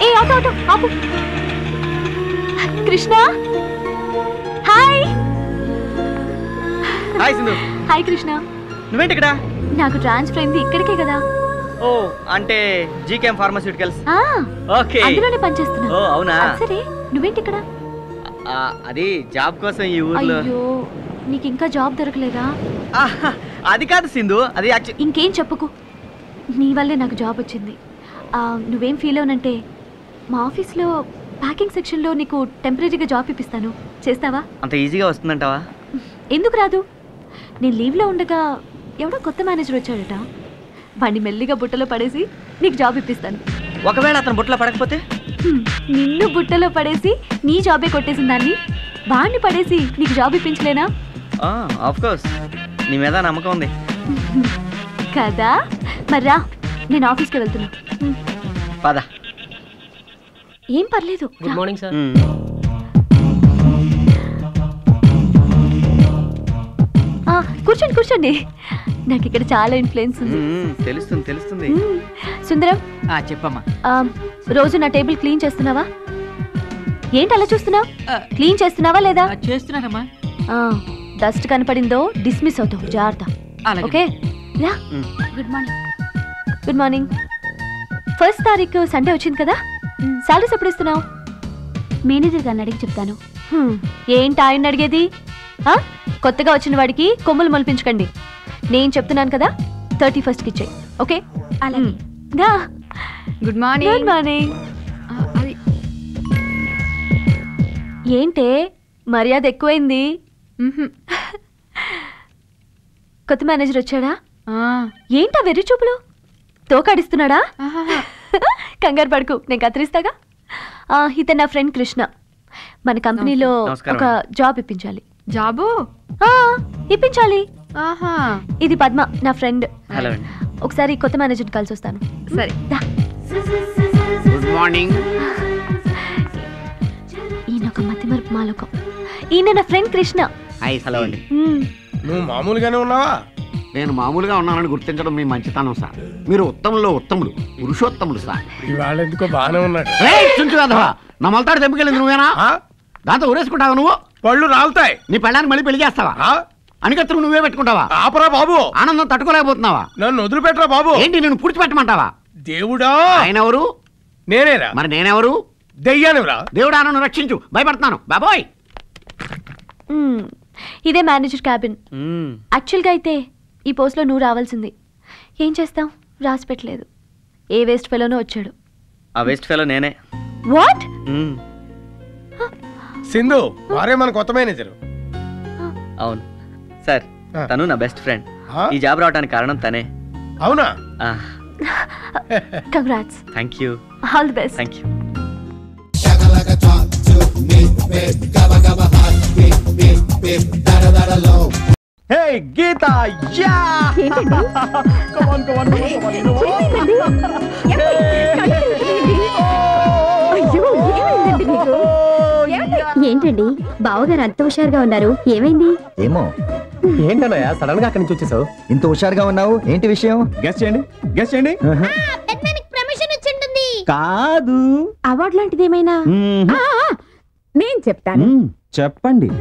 ఏ auto auto ఆపు. Krishna hi. Hi Sindhu. Hi Krishna. నువ్వేంటి ఇక్కడ? నాకు ట్రాన్స్ఫర్ అయింది ఇక్కడికే కదా. ఓ అంటే జీకేఎం ఫార్మాస్యూటికల్స్. ఓకే అందులోనే పనిచేస్తున్నా. ఓ అవునా. సరే నువ్వేంటి ఇక్కడ? అది జాబ్ కోసం ఈ ఊర్లో. అయ్యో నీకు ఇంకా జాబ్ దొరకలేదా? అది కాదు సింధు, అది ఇంకేం చెప్పుకో, నీ వల్లే నాకు జాబ్ వచ్చింది. నువ్వేం ఫీల్ అవునంటే మా ఆఫీస్లో ప్యాకింగ్ సెక్షన్లో నీకు టెంపరీగా జాబ్ ఇప్పిస్తాను. చేస్తావా? అంత ఈజీగా వస్తుందంటావా? ఎందుకు రాదు? నేను లీవ్లో ఉండగా ఎవడో కొత్త మేనేజర్ వచ్చాడట. వాడిని మెల్లిగా బుట్టలో పడేసి నీకు జాబ్ ఇప్పిస్తాను. ఒకవేళ అతను బుట్టలో పడకపోతే? నిన్ను బుట్టలో పడేసి నీ జాబే కొట్టేసిన దాన్ని వాడిని పడేసి నీకు జాబ్ ఇప్పించలేనా? ఆఫ్ కోర్స్, నీ మీద నమ్మకం ఉంది కదా. మరి రా, నేను ఆఫీస్కి వెళ్తున్నా. పద. ఏం పర్లేదు. Good morning sir. కూర్చోండి కూర్చోండి, నాకు ఇక్కడ చాలా ఇన్ఫ్లుయెన్స్ ఉంది. తెలుస్తుంది తెలుస్తుంది. సుందరం చెప్పమ్మా. రోజు నా టేబుల్ క్లీన్ చేస్తున్నావా? ఏంటి అలా చూస్తున్నావు? క్లీన్ చేస్తున్నావా లేదా? చేస్తున్నానమ్మా. డస్ట్ కనపడిందో డిస్మిస్ అవుతావు, జాగ్రత్త. ఓకే రా. Good morning. Good morning. 1st తారీఖు సండే వచ్చింది కదా, సాలరీస్ ఎప్పుడు ఇస్తున్నావు? మేనేజర్ గారిని అడిగి చెప్తాను. ఏంటి ఆయన అడిగేది? కొత్తగా వచ్చిన వాడికి కొమ్ములు మొలిపించకండి. నేను చెప్తున్నాను కదా, 31st ఇచ్చేయి. ఓకే అలాగే. Good morning. Good morning. ఏంటే మర్యాద ఎక్కువైంది? కొత్త మేనేజర్ వచ్చాడా? ఏంటా వెర్రి చూపులు? తోకాడిస్తున్నాడా? కంగారు పడుకు, నేను కత్తిరిస్తాగా. ఇతను నా ఫ్రెండ్ కృష్ణ. మన కంపెనీలో ఒక జాబ్ ఇప్పించాలి. జాబు ఇప్పించాలి. ఇది పద్మ, నా ఫ్రెండ్. ఒకసారి కొత్త మేనేజర్ కలిసి వస్తాను. సరే. Good morning. ఈయన ఒక మతిమరుపు మాలోకం. ఈయన నా ఫ్రెండ్ కృష్ణ. హలో అండి. నువ్వు మామూలుగానే ఉన్నావా? నేను మామూలుగా ఉన్నానని గుర్తించడం మీ మంచితనం సార్. మీరు ఉత్తముల్లో ఉత్తములు, పురుషోత్తములు సార్. ఇవాళ ఎందుకో బాగానే ఉన్నాడు. చుంచు కదవా, నా మొలతాడు తెంపుకెళ్ళింది నువ్వేనా? దాంతో ఊరేసుకుంటావా నువ్వు? పళ్ళు రాలుతాయి. నీ పెళ్ళాన్ని మళ్ళీ పెళ్లి చేస్తావా? అనికత్తులు నువ్వే పెట్టుకుంటావా? ఆపరా బాబు. ఆనందం తట్టుకోలేకపోతున్నావా? నన్ను వదిలిపెట్టరా బాబు. ఏంటి నేను పుడిచిపెట్టమంటావా? దేవుడా. ఆయన ఎవరు? నేనేరా. మరి నేనెవరు? దెయ్యానివరా. దేవుడా నన్ను రక్షించు, భయపడుతున్నాను బాబోయ్. ఇదే మేనేజర్ క్యాబిన్. యాక్చువల్గా అయితే ఈ పోస్ట్లో నువ్వు రావాల్సింది. ఏం చేస్తాం, రాసి పెట్టలేదు. ఏ వేస్ట్ ఫెలోనో వచ్చాడు. ఆ వేస్ట్ ఫెలో నేనే. వాట్? సింధు వారే మన కొత్త మేనేజర్. అవును సార్, తను నా బెస్ట్ ఫ్రెండ్. ఈ జాబ్ రావడానికి కారణం తనే. అవునా? Congrats. Thank you. All the best. Thank you. Hey Geeta, yeah! Come on, come on, come on, come on. ఏంటండి బావగారు అంత హుషారుగా ఉన్నారు, ఏమైంది? ఏమో ఏంటన్నయ్య సడన్ గా అక్కడి నుంచి వచ్చేసావు? ఇంత హుషారుగా ఉన్నావు, ఏంటి విషయం? గెస్ చేయండి, గెస్ చేయండి. కాదు, అవార్డు లాంటిది ఏమైనా? నేను చెప్తాను, చెప్పండి.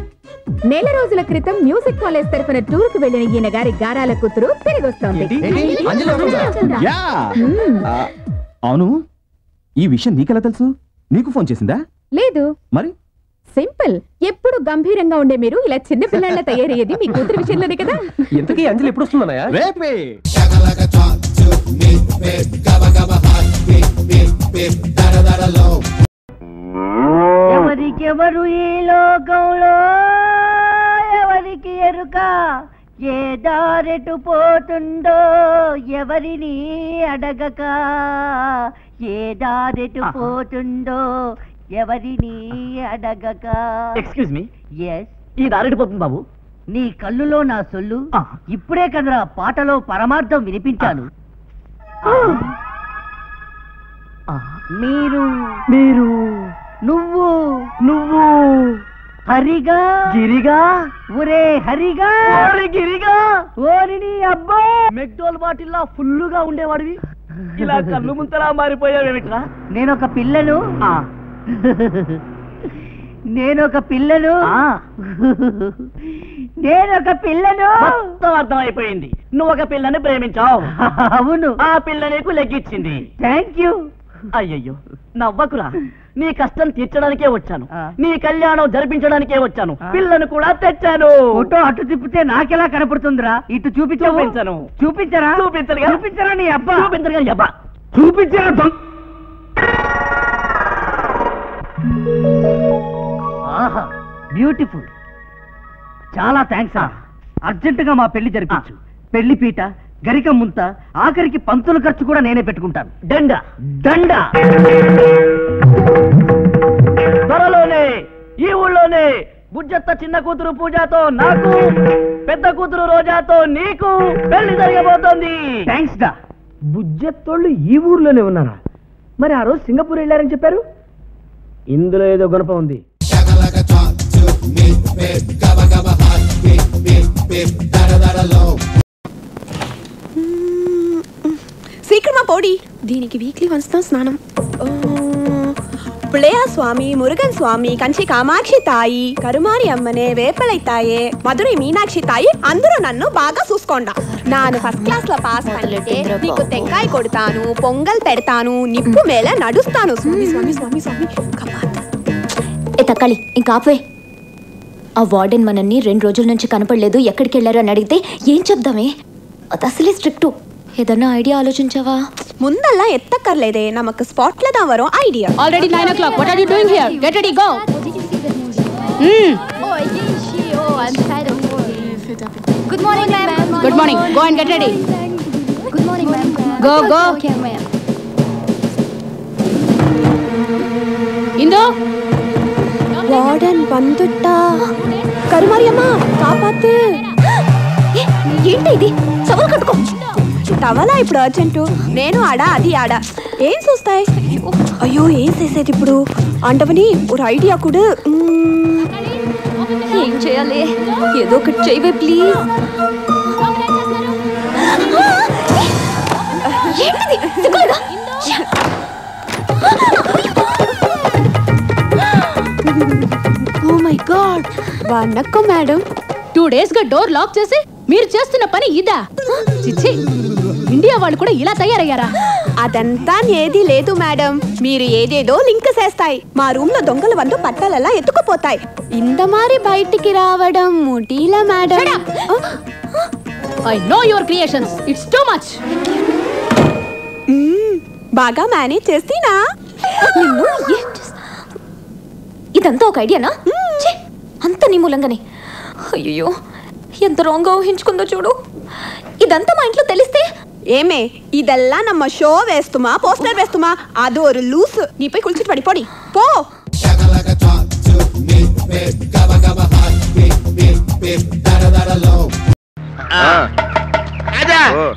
నెల రోజుల క్రితం మ్యూజిక్ కాలేజ్ తరఫున టూర్ కు వెళ్లిన ఈయన గారి గారాల కూతురు తిరిగి వస్తోంది. అవును, ఈ విషయం నీకెలా తెలుసు? నీకు ఫోన్ చేసిందా? లేదు. మరి సింపుల్, ఎప్పుడు గంభీరంగా ఉండే మీరు ఇలా చిన్న పిల్లల తయారయ్యేది మీ కూతురు విషయంలోనే కదా. ఇంతకీ అంజలి ఎప్పుడు వస్తుందన్నయ్య? రేపే. ఎవరికెవరు ఈ లోకంలో ఎవరికి ఎరుక, ఏ దారెటు పోతుందో ఎవరిని అడగక, ఏ దారెటు పోతుందో ఎవరిని అడగక. Excuse me. ఎస్. ఈ దారెటు పోతుంది బాబు. నీ కళ్ళులో నా సొల్లు, ఇప్పుడే కదరా పాటలో పరమార్థం వినిపించాను. మీరు మీరు నువ్వు నువ్వు హరిగా గిరిగా, ఒరే హరిగా గిరిగా, ఓరి నీ అబ్బా మెక్డోల్ బాటిల్లా ఫుల్లుగా ఉండేవాడివి, ఇలా కళ్ళు ముంతలా మారిపోయావేమిట్రా? నేనొక పిల్లను నేనొక పిల్లను మొత్తం అర్థమైపోయింది. నువ్వు ఒక పిల్లని ప్రేమించావు. అవును. ఆ పిల్ల నీకు లెగ్గిచ్చింది. Thank you. అయ్యయ్యో, నవ్వకురా. నీ కష్టం తీర్చడానికే వచ్చాను. నీ కళ్యాణం జరిపించడానికే వచ్చాను. పిల్లను కూడా తెచ్చాను. ఫోటో అటు తిప్పితే నాకెలా కనపడుతుందిరా? ఇటు చూపించను. చూపించరా? చూపించరా నీ అబ్బా? చూపించరు కానీ అబ్బా. చూపించరా? ఆహా, బ్యూటిఫుల్. చాలా థ్యాంక్స్. అర్జెంటుగా మా పెళ్లి జరిపించు. పెళ్లి పీట, గరిక ముంత, ఆఖరికి పంతుల ఖర్చు కూడా నేనే పెట్టుకుంటాను. దండ దండ. త్వరలోనే ఈ ఊళ్ళోనే బుజ్జత్త చిన్న కూతురు పూజాతో నాకు, పెద్ద కూతురు రోజాతో నీకు పెళ్లి జరగబోతోంది. థ్యాంక్స్ డా. బుజ్జత్తోళ్ళు ఈ ఊర్లోనే ఉన్నారా? మరి ఆ రోజు సింగపూర్ వెళ్ళారని చెప్పారు. ఇందులో ఏదో గుణపం ఉంది. சீக்கிரமா போடி. దీనికి వీక్లీ వన్స్ తో స్నానం. பிள்ளையார் சுவாமி, முருகன் சுவாமி, కంచి కామాక్షి తాయి, కరుమారి అమ్మనే, వేపళై తాయే, మధురై మీనాక్షి తాయి, అందరూ నన్ను బాగా చూసుకోండా. నాను ఫస్ట్ క్లాస్ లో పాస్ பண்ணிட்டு నీకు తెంకాయ కొడతాను, పొంగల్ పెడతాను, నిప్పు మేల నడుస్తాను. స్వామి స్వామి స్వామి స్వామి. ఏ తక్కాలి, ఇంకా ఆపే. ఆ వార్డెన్ మనల్ని 2 రోజుల నుంచి కనపడలేదు, ఎక్కడికి వెళ్ళారు అని అడిగితే ఏం చెప్దామే? అది అసలే స్ట్రిక్ట్. ఏదన్నా ఐడియా ఆలోచించావా? ముందల్లా ఎత్తక్కర్లేదే, నమకు స్పాట్ల దా వరం idea. Already 9 o'clock. What are you doing here? Get ready, go. Good morning, ma'am. Good morning. Go and get ready. Good morning, ma'am. Go, go. Okay, ma'am. Indu. Warden బందుట్టా. కరుమారి అమ్మ కాపాతు. ఏంటి ఇది? సవాల్ కట్టుకో. టవలా ఇప్పుడు అర్జెంటు. నేను ఆడా, అది ఆడా. ఏం చూస్తాయి? అయ్యో, ఏం చేసేది ఇప్పుడు? అంటవని ఒక ఐడియా కూడా. ఏం చేయాలి? ఏదో ఒకటి చేయవే ప్లీజ్. ఏంటిది? సిగ్గులేదా? Oh my god. వన్నక్కో మేడం. 2 days గా డోర్ లాక్ చేసి మీరు చేస్తున్న పని ఇదా? చిచ్చి, ఇండియా వాళ్ళు కూడా ఇలా తయారయ్యారా? అదంతా ఏది లేదు మేడం. మీరు ఏదేదో లింక్ చేస్తాయి. మా రూమ్ లో దొంగల వంతు పట్టాలలా ఎత్తుకుపోతాయి. ఇంత మారి బయటికి రావడం ముటీలా madam. I know your creations. It's too much. బాగా మేనేజ్ చేస్తీనా? ఇదంతా ఒక ఐడియానా? అంత నీ మూలంగానే. అయ్యో, ఎంత రాంగ్గా ఊహించుకుందో చూడు. ఇదంతా మా ఇంట్లో తెలిస్తే ఏమే ఇదెల్లా నమ్మ షో వేస్తుమా, పోస్టర్ వేస్తుమా? అది ఒక లూస్. నీపై కుల్చిట్ పడిపోడి పో.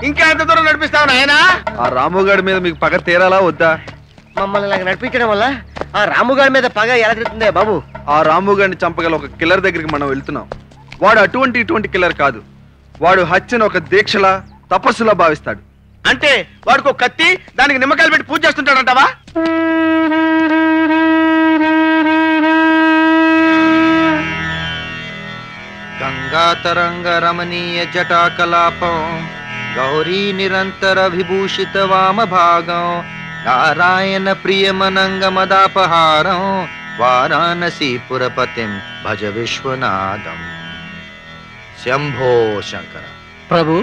ఇంకా ఎంత దూరం నడిపిస్తావు నాయనా? ఆ రాముగాడి మీద మీకు పగ తీరాలా వద్దా? మమ్మల్ని ఇలా నడిపించడం వల్ల ఆ రాముగాడి మీద పగ ఎలా తిరుగుతుందే బాబు? ఆ రాముగాడిని చంపగల ఒక కిల్లర్ దగ్గరికి మనం వెళ్తున్నాం. వాడు అటువంటి కిల్లర్ కాదు. వాడు హత్యను ఒక దీక్షలా, తపస్సులా భావిస్తాడు. అంటే వాడికి ఒక కత్తి, దానికి నిమ్మకాయలు పెట్టి పూజ చేస్తుంటాడంటావా? గంగా తరంగ రమణీయ జటాకలాపం, గౌరీ నిరంతర విభూషిత వామ భాగం, నారాయణ ప్రియమనంగ మదాపహారం, వారాణసీ పురపతిం భజ విశ్వనాథం. శంభో శంకర. ప్రభు,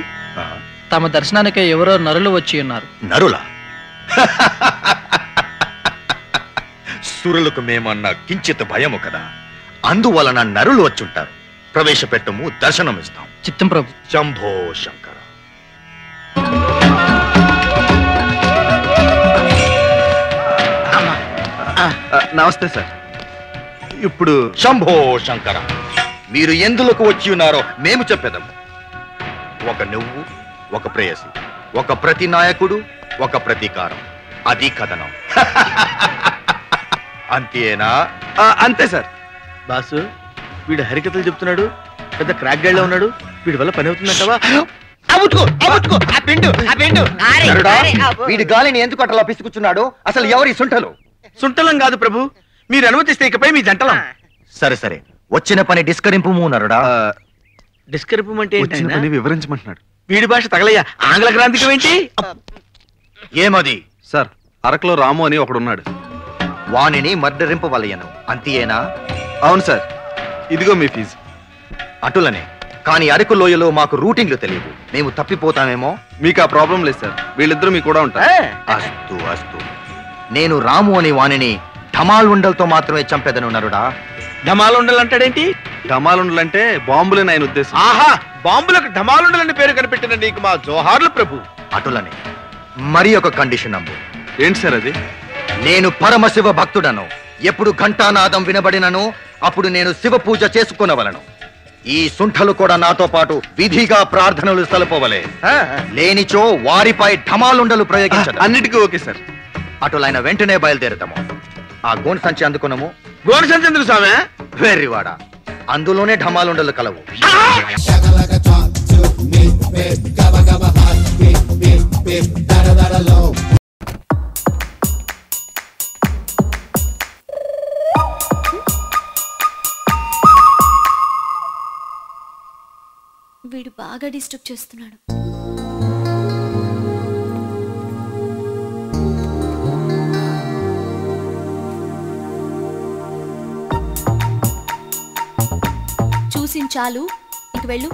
తమ దర్శనానికి ఎవరో నరులు వచ్చి ఉన్నారు. నరులా? సురులకు మేమన్న కించిత్ భయము కదా, అందువలన నరులు వచ్చుంటారు. ప్రవేశపెట్టము, దర్శనం ఇస్తాం. చిత్తం ప్రభు. శంభో శంకర. నమస్తే సార్. ఇప్పుడు శంభో శంకర, మీరు ఎందులకు వచ్చి ఉన్నారో మేము చెప్పేదాము. ఒక నువ్వు, ఒక ప్రేయసి, ఒక ప్రతి నాయకుడు, ఒక ప్రతీకారం, అది కథనం. అంతేనా? అంతే సార్. బాసు, వీడు హరికథలు చెప్తున్నాడు, పెద్ద క్రాక్ గైడ్ లో ఉన్నాడు. వీడి వల్ల పని అవుతుందంటావా? వీడి గాలిని ఎందుకు అట్లా పిసుకుచున్నాడు? అసలు ఎవరి సుంటలు? సుంటలం కాదు ప్రభు, మీరు అనుమతిస్తే ఇకపై మీ జంటలం. సరే సరే, వచ్చిన పని డిస్కరింపు నరుడా. డిస్కరింపు అంటే వచ్చిన పని వివరించమంటున్నాడు. వీడి భాష తగలయ్యా, ఆంగ్ల గ్రాంధికం ఏంటి? ఏమది? సార్, అరకులో రాము అని ఒకడున్నాడు. వాణిని మర్డరింపవలయను, అంతేనా? అవును సార్, ఇదిగో మీ ఫీజు. అటులనే, కానీ అరకు లోయలో మాకు రూటింగ్లు తెలియదు, మేము తప్పిపోతామేమో. మీకు ఆ ప్రాబ్లం లేదు సార్, వీళ్ళిద్దరూ మీకు కూడా ఉంటారు. అస్తు అస్తు, నేను రాము అని వాణిని ఢమాలుండలతో మాత్రమే చంపెదను నరుడా. ఢమాలుండలు అంటాడేంటి? ఢమాలుండలంటే బాంబులని ఆయన ఉద్దేశం. ఆహా, బాంబులకు ఢమాలుండలని పేరు కనిపెట్టిన నీకు మా జోహార్లు ప్రభు. అటులనే మరి ఒక కండిషన్ అంబు. ఏంటి సార్ అది? నేను పరమశివ భక్తుడను, ఎప్పుడు ఘంటానాదం వినబడినను అప్పుడు నేను శివ పూజ చేసుకునవలను. ఈ సుంఠలు కూడా నాతో పాటు విధిగా ప్రార్థనలు సలుపవలే, లేనిచో వారిపై ఢమాలుండలు ప్రయోగించదు. అన్నిటికీ ఓకే సార్. అటులైన వెంటనే బయలుదేరుతాము. ఆ గోను సంచి అందుకున్నాము. గోను సంచి ఎందుకు సామె? వెర్రివాడ, అందులోనే ఢమాలుండలు కలవు. వీడు బాగా డిస్టర్బ్ చేస్తున్నాడు. చూసించాలు, ఇక వెళ్ళు.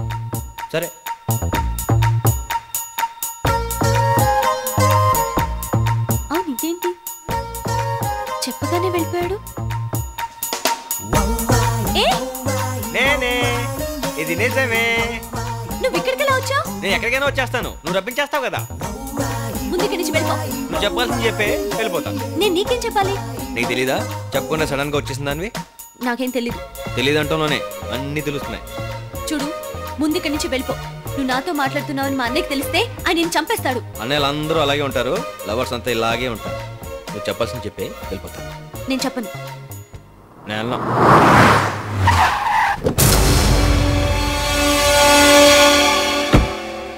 సరే. అవును, ఇదేంటి చెప్పగానే వెళ్ళిపోయాడు? నేనే, ఇది నిజమే. నువ్వు ఇక్కడికి ఎలా వచ్చావు? నేను ఎక్కడికైనా వచ్చేస్తాను, నువ్వు రప్పించేస్తావు కదా. ముందుకి నుంచి వెళ్ళిపో. నువ్వు చెప్పాల్సింది చెప్పే వెళ్ళిపోతాను. నేను నీకేం చెప్పాలి? నీకు తెలీదా? చెప్పకుండా సడన్ గా వచ్చేసిందానివి. నాకేం తెలీదు. తెలీదంటూనే అన్ని తెలుస్తున్నాయి. చూడు, ముందుకి నుంచి వెళ్ళిపో. నువ్వు నాతో మాట్లాడుతున్నావు అని మా అన్నయ్యకి తెలిస్తే ఆయన నేను చంపేస్తాడు. అన్నయ్యలు అందరూ అలాగే ఉంటారు, లవర్స్ అంతా ఇలాగే ఉంటారు. నువ్వు చెప్పాల్సింది చెప్పే వెళ్ళిపోతాను. నేను చెప్పను. నేను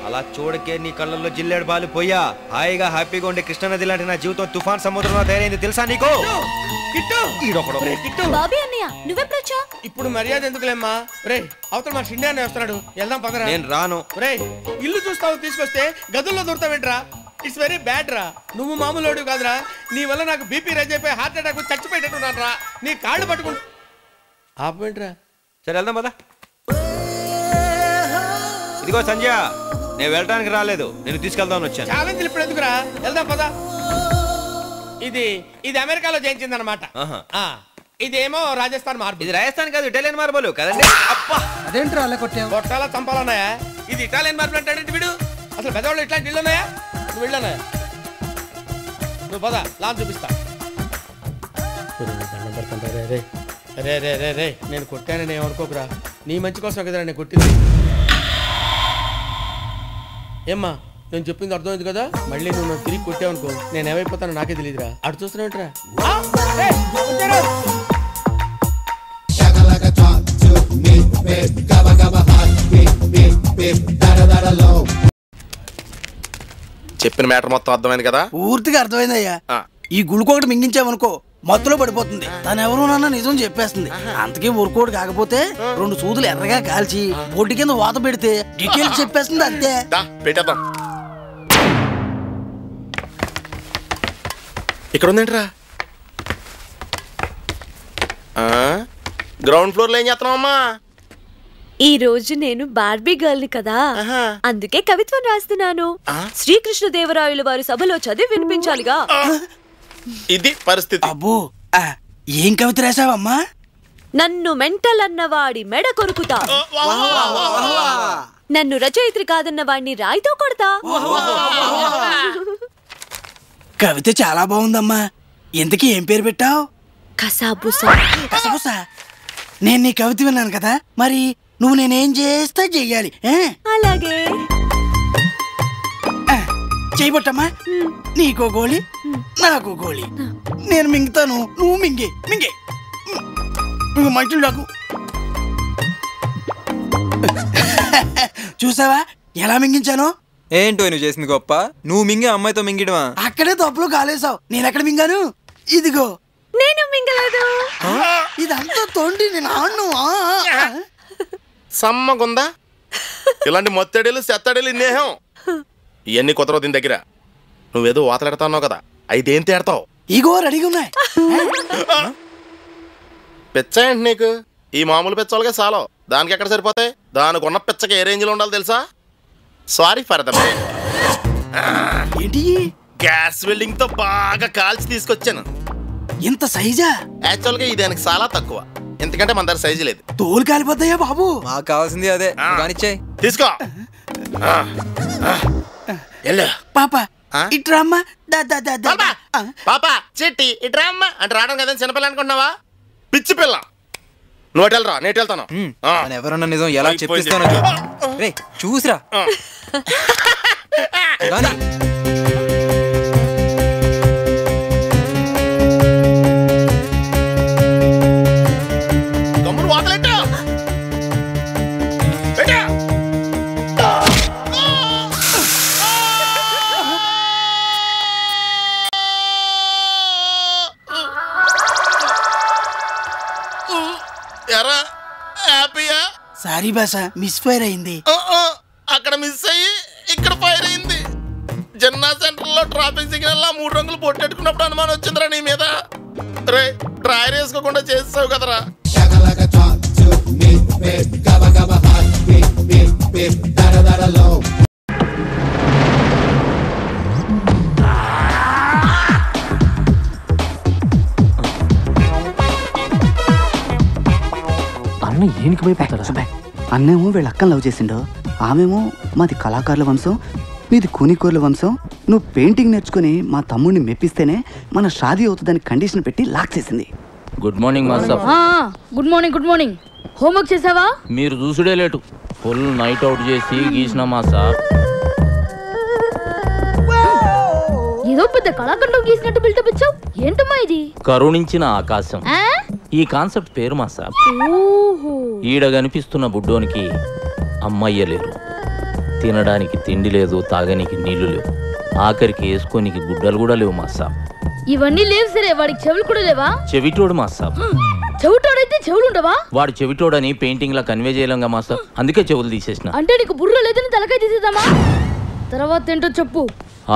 అలా చూడకే నీ కళ్ళల్లో జిల్లేడు బాలు పోయా. హాయిగా హ్యాపీగా ఉండే కృష్ణానది లాంటి నా జీవితం తుఫాన్ సముద్రంలో తయారైంది తెలుసా నీకు? బాబీ అన్నయ్య, నువ్వెప్పుడొచ్చా? ఇప్పుడు మర్యాద ఎందుకులేమ్మా? రే, అవతల మా షిండే అనే వస్తున్నాడు, వెళ్దాం పదరా. నేను రాను. రే, ఇల్లు చూస్తావు తీసుకొస్తే గదుల్లో దొరుకుతావేంట్రా? ఇట్స్ వెరీ బ్యాడ్ రా. నువ్వు మామూలు కాదురా. నీ వల్ల నాకు బీపీ రైజ్ అయిపోయి హార్ట్ అటాక్ చచ్చిపోయేటట్టున్నాను రా. నీ కాళ్ళు పట్టుకుంటా ఆపేంట్రా. సరే వెళ్దాం పద. ఇదిగో సంజయ్, నేను వెళ్ళడానికి రాలేదు, నేను తీసుకెళ్దామని వచ్చాను. ఛాలెంజ్ ఇప్పుడు ఎందుకురా, వెళ్దాం పద. ఇది అమెరికాలో చేయించింది అనమాట. ఇదేమో రాజస్థాన్ మార్బుల్. ఇది రాజస్థాన్ కాదు, ఇటాలియన్ మార్బుల్ కదండి. అదేంట్రా అలా కొట్టాలా చంపాలన్నాయా? ఇది ఇటాలియన్ మార్బుల్ అంటాడంటే వీడు. అసలు పెద్దవాళ్ళు ఇట్లాంటి ఇల్లు ఉన్నాయా? నువ్వు వెళ్ళన్నాయా? నువ్వు పద, లాభం చూపిస్తా. రే రే రే రే, నేను కొట్టానని ఏమనుకోకురా. నీ మంచి కోసం కదరా నేను కొట్టింది. ఏమ్మా, నేను చెప్పింది అర్థమైంది కదా? మళ్ళీ నువ్వు నన్ను తిరిగి కొట్టావనుకో, నేను ఏమైపోతానో నాకే తెలియదురా. అటు చూస్తున్నావుట్రా. చెప్పిన మ్యాటర్ మొత్తం అర్థమైంది కదా? పూర్తిగా అర్థమైందయ్యా. ఈ గుళుకోటి మింగించామనుకో మొత్తంలో పడిపోతుంది. తను ఎవరు నాన్న నిజం చెప్పేస్తుంది. అంతకీ ఊరుకోడు కాకపోతే 2 సూదులు ఎర్రగా కాల్చి బొడ్డు కింద వాత పెడితే డీటెయిల్స్ చెప్పేస్తుంది అంతే. పెట్టేద్దాం. ఇక్కడ ఉందేంట్రా? గ్రౌండ్ ఫ్లోర్ లో ఏం చేస్తున్నావమ్మా? ఈ రోజు నేను బార్బీ గర్ల్ ని కదా, అందుకే కవిత్వం రాస్తున్నాను. శ్రీకృష్ణదేవరాయలు వారి సభలో చదివి వినిపించాలిగా. ఇది పరిస్థితి. అబ్బో, ఏం కవిత రాసావమ్మా? నన్ను మెంటల్ అన్నవాడి మెడ కొరుకుతా, నన్ను రచయిత్రి కాదన్న వాడిని రాయితో కొడతా. కవిత చాలా బాగుందమ్మా. ఇంతకీ ఏం పేరు పెట్టావు? కసాబుసా. కసాబుసా? నేను నీ కవిత విన్నాను కదా, మరి నువ్వు నేనేం చేస్తా చెయ్యాలి. అలాగే చేయబట్టమ్మా. నీకో గోళీ, నాకు గోళీ. నేను మింగుతాను, నువ్వు మింగే మింగే. మంచులు నాకు చూసావా ఎలా మింగించాను? ఏంటో నువ్వు చేసింది గొప్ప. నువ్వు మింగి అమ్మాయితో మింగిడవా? అక్కడే తప్పులు కాలేసావు. నేను ఎక్కడ మింగాను? ఇదిగో నేను మింగలేదు. ఇదంతా తోండి నేను ఆను. సమ్మగుందా ఇలాంటి మొత్తడేలు సెత్తడేలు ఇన్నేహం ఇవన్నీ కుదరవు దీని దగ్గర. నువ్వేదో వాతలాడుతున్నావు కదా, అయితే ఏం తేడతావు? ఇగో రెడీగా ఉన్నాయి. పిచ్చ ఏంటి నీకు? ఈ మామూలు పిచ్చోళ్ళకే చాలు, దానికి ఎక్కడ సరిపోతాయి? దానికి ఉన్న పిచ్చకి ఏ రేంజ్ లో ఉండాలి తెలుసా? సారీ ఫర్ ద ఏంటి గ్యాస్ వెల్డింగ్ తో బాగా కాల్చి తీసుకొచ్చాను. ఇంత సైజా? యాక్చువల్ గా ఇది దానికి చాలా తక్కువ, ఎందుకంటే మన దగ్గర సైజు లేదు. తోలు కాలిపోతాయా బాబు? మాకు కావాల్సింది అదే. తీసుకో పాప ఇట్రామ్మా. పాప చెట్టి ఇట్రామ్మా అంటే రావడం కదా చిన్నపిల్ల అనుకుంటున్నావా? పిచ్చి పిల్ల. నువ్వు వెళ్ళరా, నేను వెళ్తాను. ఎవరన్నా నిజం ఎలా చెప్పిస్తాను చూసిరా. గమ్మును వాతలెట్టు. ఎరా హ్యాపీయా? సారీ బాసా, మిస్ ఫైర్ అయింది. అక్కడ మిస్ అయ్యి ఇక్కడ ఫైర్ అయింది. జన్నా సెంటర్ లో ట్రాఫిక్ సిగ్నల్ 3 రంగులు పొట్టెట్టుకున్నప్పుడు అనుమానం వచ్చిందిరా నీ మీద. రే డ్రైర్ వేసుకోకుండా చేస్తావు కదరా. అన్న ఏనికి భయపడతాడు? అన్నేమో వీళ్ళ అక్కని లవ్ చేసిండో, ఆమెమో మాది కళాకారుల వంశం, మీది కూనికోర్ల వంశం. నువ్వు పెయింటింగ్ నేర్చుకుని మా తమ్ముడిని మెప్పిస్తేనే మన షాదీ అవుతుందని కండిషన్ పెట్టి లాక్ చేసింది. Good morning master. Good morning. Good morning. Homework చేసావా? మీరు చూసుడే లేటు. ఫుల్ నైట్ అవుట్ చేసి గీసిన మాస్టర్. ఏదో పెద్ద కళాఖండం గీసినట్టు బిల్డప్ ఇచ్చావు. ఏంటమ్మా ఇది? కరుణించిన ఆకాశం. ఈ కాన్సెప్ట్ పేరు మాస్టర్. ఈడ కనిపిస్తున్న బుడ్డోనికి అమ్మయ్య లేరు, తినడానికి తిండి లేదు, తాగనికి నీళ్లు లేవు, ఆఖరికి వేసుకోనికి గుడ్డలు కూడా లేవు మాస్టర్. ఇవన్నీ లేవు సరే, వాడికి చెవులు కూడా లేవా? చెవిటోడు మాస్టర్. చెవిటోడైతే చెవులు ఉండవా? వాడు చెవిటోడని పెయింటింగ్ లా కన్వే చేయలేంగా మాస్టర్, అందుకే చెవులు తీసేసిన. అంటే నీకు బుర్ర లేదని తలకాయ తీసేద్దామా? తర్వాత ఏంటో చెప్పు.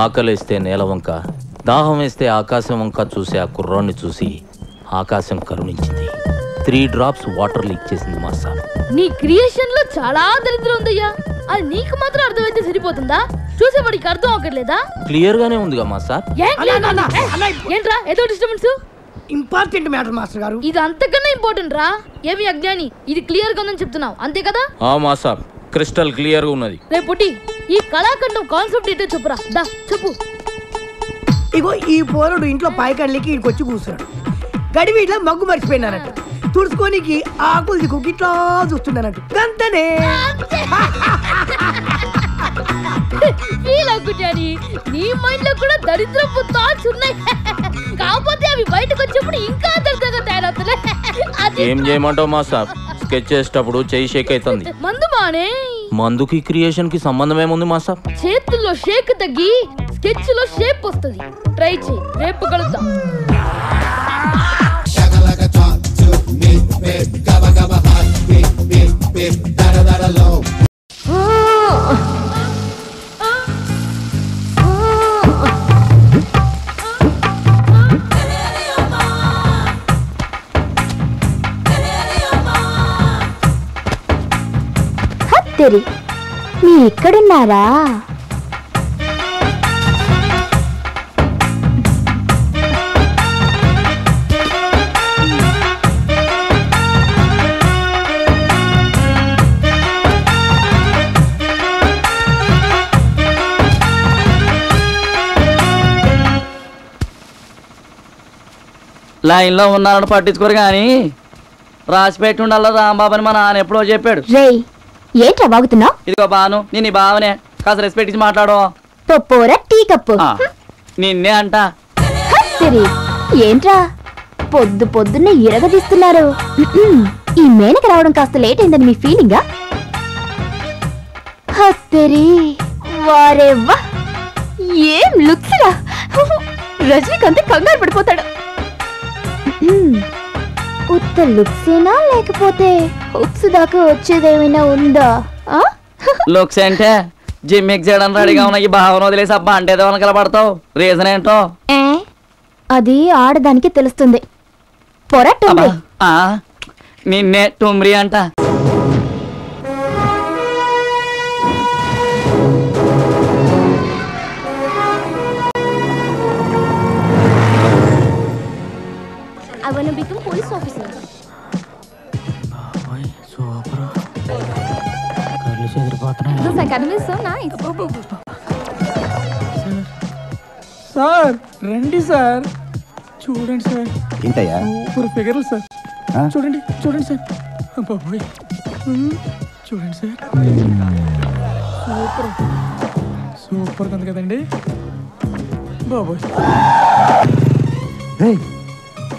ఆకలేస్తే నేల వంక, దాహం వేస్తే ఆకాశం వంక చూసి ఆ కుర్రాన్ని చూసి ఆకాశం కరుణించింది. 3 డ్రాప్స్ వాటర్ లీక్ చేసింది మాస్టర్. నీ క్రియేషన్ లో చాలా దరిద్రం ఉందయ్యా. అది నీకు మాత్రం అర్థమైతే సరిపోతుందా? చూసేవాడికి అర్థం అవ్వట్లేదా? క్లియర్ గానే ఉందిగా మాస్టర్. ఏంట్రా ఏదో డిస్టర్బెన్స్? ఇంపార్టెంట్ మ్యాటర్ మాస్టర్ గారు. ఇది అంతకన్నా ఇంపార్టెంట్ రా. ఏమి అజ్ఞాని, ఇది క్లియర్ గా ఉందని చెప్తున్నావు అంతే కదా? మాస్టర్ క్రిస్టల్ క్లియర్ గా ఉన్నది. రేపటి ఈ కళాఖండం కాన్సెప్ట్ ఏంటో చెప్పురా. దా చెప్పు. ఇగో ఈ పోరుడు ఇంట్లో పాయకాళ్ళకి ఇక్కడికి వచ్చి కూర్చున్నాడు. గడివి ఇట్లా మగ్గు మర్చిపోయినారంట. తుడుచుకోనికి ఆకులు దిక్కు ఇట్లా చూస్తున్నానంట. గంతనే నీ మైండ్ లో కూడా దరిద్రపు థాట్స్ ఉన్నాయి. కాకపోతే అవి బయటకు వచ్చినప్పుడు ఇంకా దరిద్రంగా తయారవుతున్నాయి. ఏం చేయమంటావు మాస్టర్? స్కెచ్ చేసేటప్పుడు చెయ్యి షేక్ అవుతుంది. మందు మానే. మందుకి క్రియేషన్ కి సంబంధం ఏముంది మాస్టర్? చేతుల్లో షేక్ తగ్గి స్కెచ్ లో షేప్ వస్తుంది. ట్రై చేయి, రేపు కలుద్దాం. హత్తెరి, మీ ఇక్కడున్నారా? లైన్లో ఉన్నారని పట్టించుకోరు కానీ రాసి పెట్టి ఉండాలి రాంబాబు అని మా నాన్న ఎప్పుడో చెప్పాడు. రేయ్ ఏంట్రా బాగుతున్నావు? ఇదిగో బాను, నేను బావనే, కాస్త రెస్పెక్ట్ ఇచ్చి మాట్లాడు. పొప్పోరా టీ కప్పు. నిన్నే అంట. ఏంట్రా పొద్దున్నే ఇరగదీస్తున్నారు? ఈ మేనకి రావడం కాస్త లేట్ అయిందని మీ ఫీలింగా? తెరి వారేవ్వా ఏం లుక్స్ రా. రజనీకాంత్ కంగారు పడిపోతాడు. ఉత్త లుక్సేనా లేకపోతే హుక్స్ దాకా వచ్చేదేమైనా ఉందా? లుక్స్ అంటే జిమ్మిక్ చేయడానికి రెడీగా ఉన్న ఈ భావన వదిలేసి అబ్బా అంటే ఏదో కలపడతావు. రీజన్ ఏంటో అది ఆడదానికి తెలుస్తుంది. పొరట్టు నిన్నే టుమ్రి అంట. I want to become police officer. Those academies so nice. Sir రండి సార్, చూడండి సార్. ఏంటయ్యా? సూపర్ ఫిగర్లు సార్. చూడండి చూడండి సార్. బాబోయ్ చూడండి సార్. సూపర్ సూపర్ ఉంది కదండి బాబోయ్.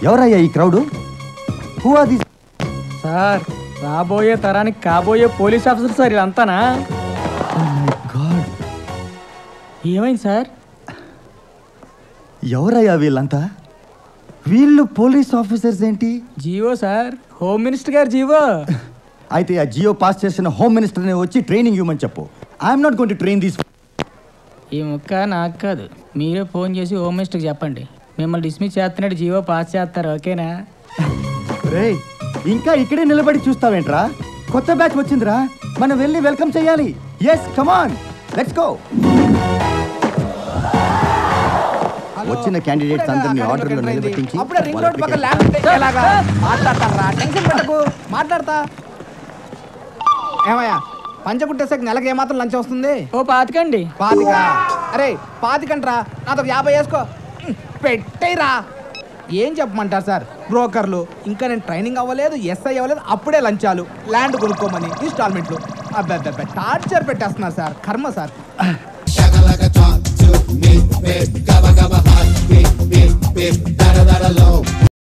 ఎవరయ్యా ఈ crowd? Who are this? Sir రాబోయే తరానికి కాబోయే పోలీస్ ఆఫీసర్ సార్ ఇదంతానా? ఏమైంది సార్? ఎవరయ్యా వీళ్ళంతా? వీళ్ళు పోలీస్ ఆఫీసర్స్ ఏంటి? జియో సార్, హోమ్ మినిస్టర్ గారు జియో. అయితే ఆ జియో పాస్ చేసిన హోమ్ మినిస్టర్ని వచ్చి ట్రైనింగ్ ఇవ్వమని చెప్పు. I'm not going to train this. ఈ ముక్క నాకు కాదు, మీరే ఫోన్ చేసి హోమ్ మినిస్టర్కి చెప్పండి. మిమ్మల్ని డిస్మిస్ చేస్తున్నాడు, జియో పాస్ చేస్తారు. ఓకేనా? రే ఇంకా ఇక్కడే నిలబడి చూస్తావేంట్రా? కొత్త బ్యాచ్ వచ్చిందిరా, మనం వెళ్ళి వెల్కమ్ చేయాలి. Yes come on let's go. వచ్చిన క్యాండిడేట్స్ అందరినీ ఆర్డర్లో నిలబెట్టించి అప్పుడే రింగ్ రోడ్ పక్కన ల్యాబ్ ఉంటే ఎలాగా మాట్లాడతారా? టెన్షన్ పెట్టకు, మాట్లాడతా. ఏమయ్యా పంచకుట్టేసాక నెలకి ఏమాత్రం లంచ్ వస్తుంది? ఓ పాతికండి. పాతిక? అరే పాతికంట్రా, నాతో 50 వేసుకో. పెట్టేరా. ఏం చెప్పమంటారు సార్, బ్రోకర్లు ఇంకా నేను ట్రైనింగ్ అవ్వలేదు, ఎస్ఐ అవ్వలేదు, అప్పుడే లంచాలు, ల్యాండ్ కొనుక్కోమని ఇన్స్టాల్మెంట్లు. అబ్బాయి టార్చర్ పెట్టేస్తున్నారు సార్, కర్మ sir. Talk to me, babe. Gabba gabba hot, beep beep beep. Da da da da low.